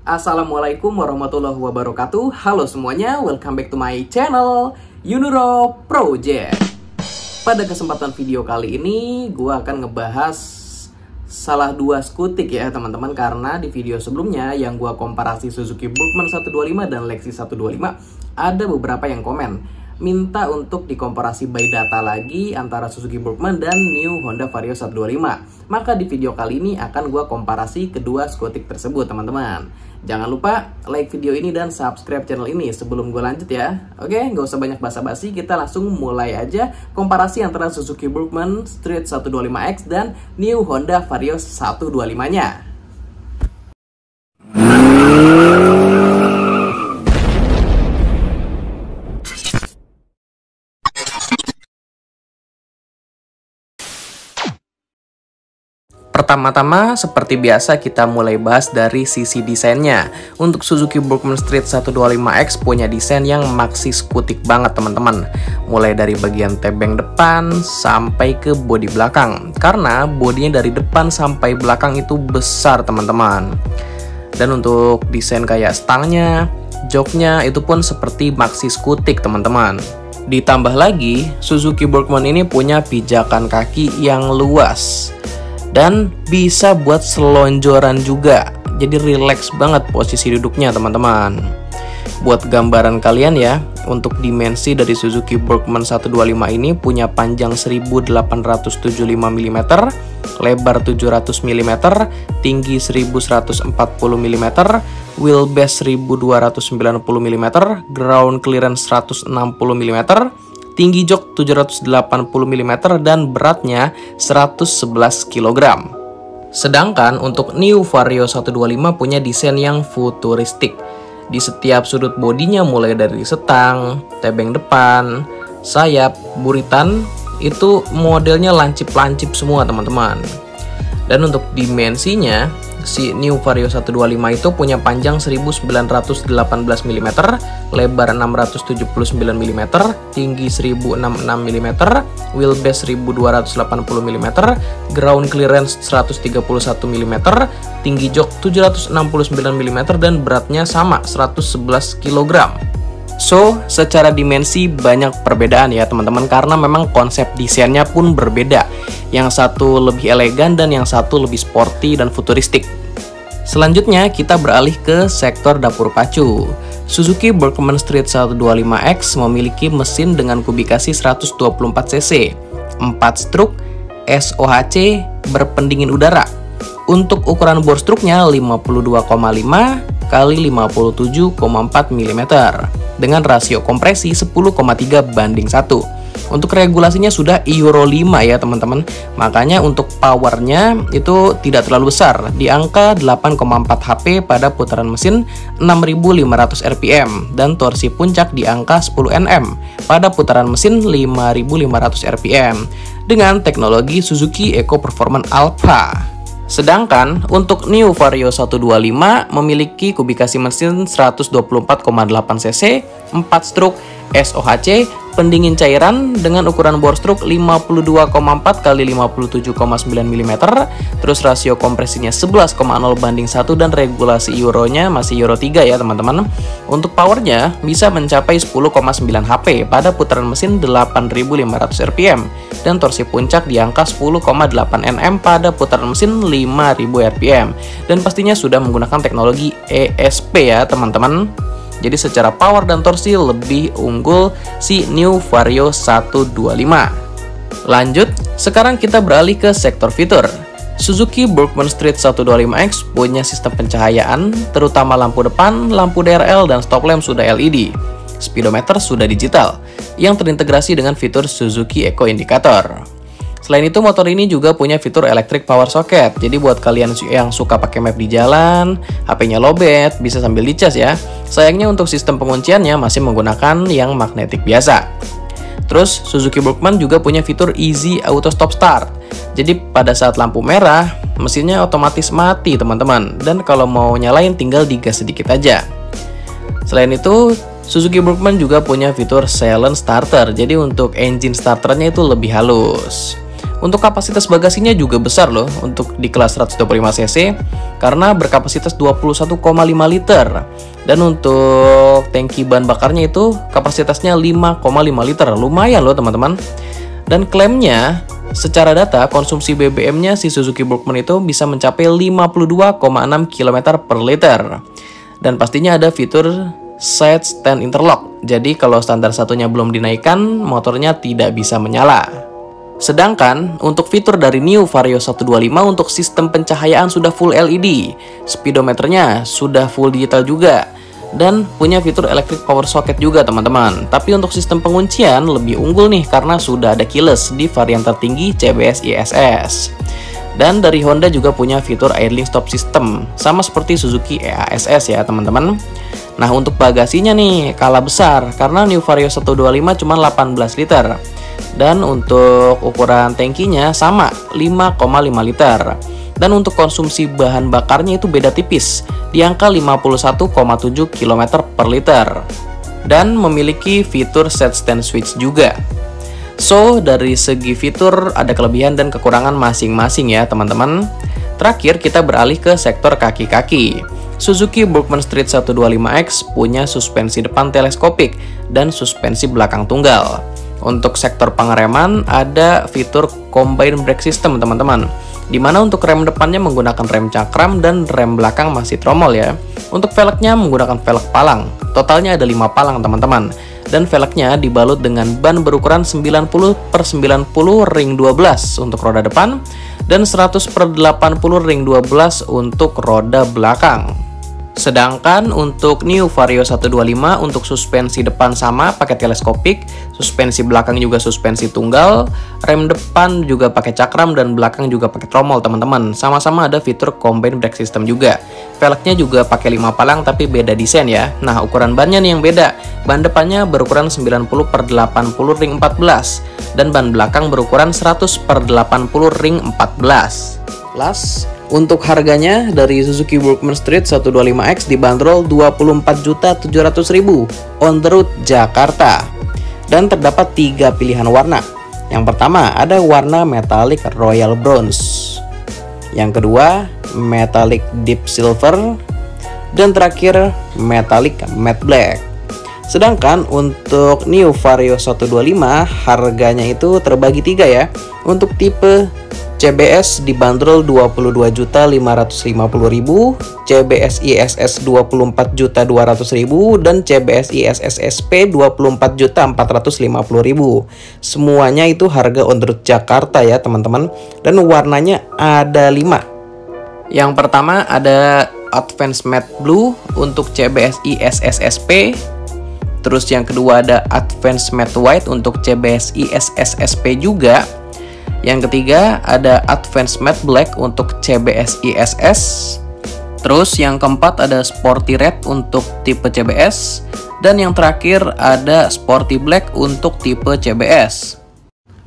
Assalamualaikum warahmatullahi wabarakatuh. Halo semuanya, welcome back to my channel Yunuro Project. Pada kesempatan video kali ini gue akan ngebahas salah dua skutik ya teman-teman. Karena di video sebelumnya yang gue komparasi Suzuki Burgman 125 dan Lexus 125, ada beberapa yang komen minta untuk dikomparasi by data lagi antara Suzuki Burgman dan New Honda Vario 125. Maka di video kali ini akan gue komparasi kedua skutik tersebut teman-teman. Jangan lupa like video ini dan subscribe channel ini sebelum gue lanjut ya. Oke, nggak usah banyak basa-basi, kita langsung mulai aja komparasi antara Suzuki Burgman Street 125X dan New Honda Vario 125-nya. Pertama-tama, seperti biasa kita mulai bahas dari sisi desainnya. Untuk Suzuki Burgman Street 125X punya desain yang maxi skutik banget teman-teman. Mulai dari bagian tebeng depan sampai ke bodi belakang. Karena bodinya dari depan sampai belakang itu besar teman-teman. Dan untuk desain kayak stangnya, joknya itu pun seperti maxi skutik teman-teman. Ditambah lagi, Suzuki Burgman ini punya pijakan kaki yang luas dan bisa buat selonjoran juga. Jadi relax banget posisi duduknya teman-teman. Buat gambaran kalian ya, untuk dimensi dari Suzuki Burgman 125 ini punya panjang 1875 mm, lebar 700 mm, tinggi 1140 mm, wheelbase 1290 mm, ground clearance 160 mm, tinggi jok 780 mm, dan beratnya 111 kg. Sedangkan untuk New Vario 125 punya desain yang futuristik. Di setiap sudut bodinya mulai dari setang, tebeng depan, sayap, buritan, itu modelnya lancip-lancip semua teman-teman. Dan untuk dimensinya, si New Vario 125 itu punya panjang 1918 mm, lebar 679 mm, tinggi 1066 mm, wheelbase 1280 mm, ground clearance 131 mm, tinggi jok 769 mm, dan beratnya sama 111 kg. So, secara dimensi banyak perbedaan ya teman-teman, karena memang konsep desainnya pun berbeda. Yang satu lebih elegan dan yang satu lebih sporty dan futuristik. Selanjutnya kita beralih ke sektor dapur pacu. Suzuki Burgman Street 125X memiliki mesin dengan kubikasi 124 cc, 4 stroke, SOHC berpendingin udara. Untuk ukuran bor struknya 52,5 kali 57,4 mm dengan rasio kompresi 10,3:1. Untuk regulasinya sudah Euro 5 ya teman-teman. Makanya untuk powernya itu tidak terlalu besar, di angka 8,4 HP pada putaran mesin 6.500 rpm dan torsi puncak di angka 10 Nm pada putaran mesin 5.500 rpm dengan teknologi Suzuki Eco Performance Alpha. Sedangkan untuk New Vario 125 memiliki kubikasi mesin 124,8 cc, 4 stroke, SOHC, pendingin cairan dengan ukuran bor stroke 52,4 kali 57,9 mm, terus rasio kompresinya 11,0:1 dan regulasi Euronya masih Euro 3 ya teman-teman. Untuk powernya bisa mencapai 10,9 HP pada putaran mesin 8.500 rpm dan torsi puncak di angka 10,8 Nm pada putaran mesin 5.000 rpm dan pastinya sudah menggunakan teknologi ESP ya teman-teman. Jadi secara power dan torsi lebih unggul si New Vario 125. Lanjut, sekarang kita beralih ke sektor fitur. Suzuki Burgman Street 125X punya sistem pencahayaan, terutama lampu depan, lampu DRL, dan stop lamp sudah LED. Speedometer sudah digital, yang terintegrasi dengan fitur Suzuki Eco Indicator. Selain itu, motor ini juga punya fitur electric power socket. Jadi buat kalian yang suka pakai map di jalan, HP-nya lowbat, bisa sambil dicas ya. Sayangnya untuk sistem pengunciannya masih menggunakan yang magnetik biasa. Terus, Suzuki Burgman juga punya fitur Easy Auto Stop Start. Jadi pada saat lampu merah, mesinnya otomatis mati teman-teman. Dan kalau mau nyalain tinggal digas sedikit aja. Selain itu, Suzuki Burgman juga punya fitur Silent Starter. Jadi untuk engine starternya itu lebih halus. Untuk kapasitas bagasinya juga besar loh untuk di kelas 125cc karena berkapasitas 21,5 liter. Dan untuk tangki bahan bakarnya itu kapasitasnya 5,5 liter. Lumayan loh teman-teman. Dan klaimnya secara data konsumsi BBM-nya si Suzuki Burgman itu bisa mencapai 52,6 km per liter. Dan pastinya ada fitur side stand interlock. Jadi kalau standar satunya belum dinaikkan, motornya tidak bisa menyala. Sedangkan untuk fitur dari New Vario 125 untuk sistem pencahayaan sudah full LED, speedometernya sudah full digital juga, dan punya fitur electric power socket juga teman-teman. Tapi untuk sistem penguncian lebih unggul nih karena sudah ada keyless di varian tertinggi CBS ISS. Dan dari Honda juga punya fitur idling stop system, sama seperti Suzuki EASS ya teman-teman. Nah untuk bagasinya nih kalah besar karena New Vario 125 cuma 18 liter. Dan untuk ukuran tangkinya sama 5,5 liter. Dan untuk konsumsi bahan bakarnya itu beda tipis di angka 51,7 km per liter. Dan memiliki fitur set stand switch juga. So dari segi fitur ada kelebihan dan kekurangan masing-masing ya teman-teman. Terakhir kita beralih ke sektor kaki-kaki. Suzuki Burgman Street 125X punya suspensi depan teleskopik dan suspensi belakang tunggal. Untuk sektor pengereman ada fitur combine brake system teman-teman, dimana untuk rem depannya menggunakan rem cakram dan rem belakang masih tromol ya. Untuk velgnya menggunakan velg palang, totalnya ada 5 palang teman-teman. Dan velgnya dibalut dengan ban berukuran 90/90 ring 12 untuk roda depan dan 100/80 ring 12 untuk roda belakang. Sedangkan untuk New Vario 125 untuk suspensi depan sama pakai teleskopik, suspensi belakang juga suspensi tunggal, rem depan juga pakai cakram dan belakang juga pakai tromol teman-teman. Sama-sama ada fitur combine brake system juga. Velgnya juga pakai 5 palang tapi beda desain ya. Nah, ukuran bannya nih yang beda. Ban depannya berukuran 90/80 ring 14 dan ban belakang berukuran 100/80 ring 14. Plus, untuk harganya dari Suzuki Burgman Street 125X dibanderol 24.700.000 on the road Jakarta. Dan terdapat 3 pilihan warna. Yang pertama ada warna metallic royal bronze. Yang kedua metallic deep silver. Dan terakhir metallic matte black. Sedangkan untuk New Vario 125 harganya itu terbagi 3 ya. Untuk tipe CBS dibanderol 22.550.000, CBS ISS 24.200.000 dan CBS ISS SP 24.450.000. Semuanya itu harga on the road Jakarta ya teman-teman. Dan warnanya ada 5. Yang pertama ada Advanced Matte Blue untuk CBS ISS SP. Terus yang kedua ada Advanced Matte White untuk CBS ISS SP juga. Yang ketiga ada Advanced Matte Black untuk CBS ISS. Terus yang keempat ada Sporty Red untuk tipe CBS. Dan yang terakhir ada Sporty Black untuk tipe CBS.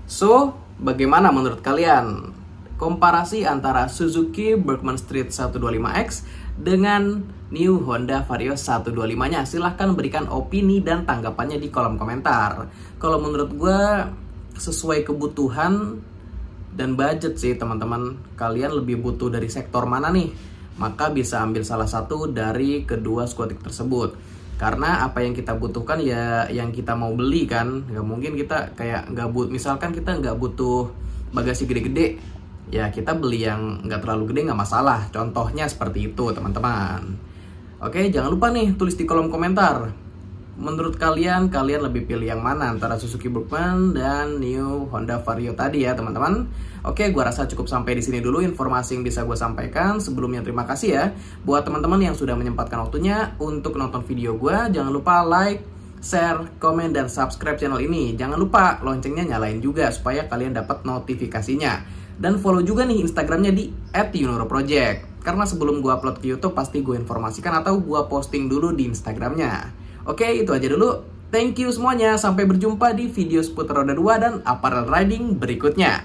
So, bagaimana menurut kalian komparasi antara Suzuki Burgman Street 125X dengan New Honda Vario 125-nya? Silahkan berikan opini dan tanggapannya di kolom komentar. Kalau menurut gue sesuai kebutuhan dan budget sih teman-teman. Kalian lebih butuh dari sektor mana nih? Maka bisa ambil salah satu dari kedua skutik tersebut. Karena apa yang kita butuhkan ya yang kita mau beli kan. Gak mungkin kita kayak misalkan kita nggak butuh bagasi gede-gede, ya kita beli yang nggak terlalu gede nggak masalah. Contohnya seperti itu teman-teman. Oke, jangan lupa nih tulis di kolom komentar. Menurut kalian lebih pilih yang mana antara Suzuki Burgman dan New Honda Vario tadi ya teman-teman. Oke, gua rasa cukup sampai di sini dulu informasi yang bisa gue sampaikan. Sebelumnya terima kasih ya buat teman-teman yang sudah menyempatkan waktunya untuk nonton video gua. Jangan lupa like, share, komen, dan subscribe channel ini. Jangan lupa loncengnya nyalain juga supaya kalian dapat notifikasinya. Dan follow juga nih Instagramnya di @yunoroproject. Karena sebelum gua upload ke YouTube pasti gue informasikan atau gua posting dulu di Instagramnya. Oke, itu aja dulu. Thank you semuanya. Sampai berjumpa di video seputar roda 2 dan apparel riding berikutnya.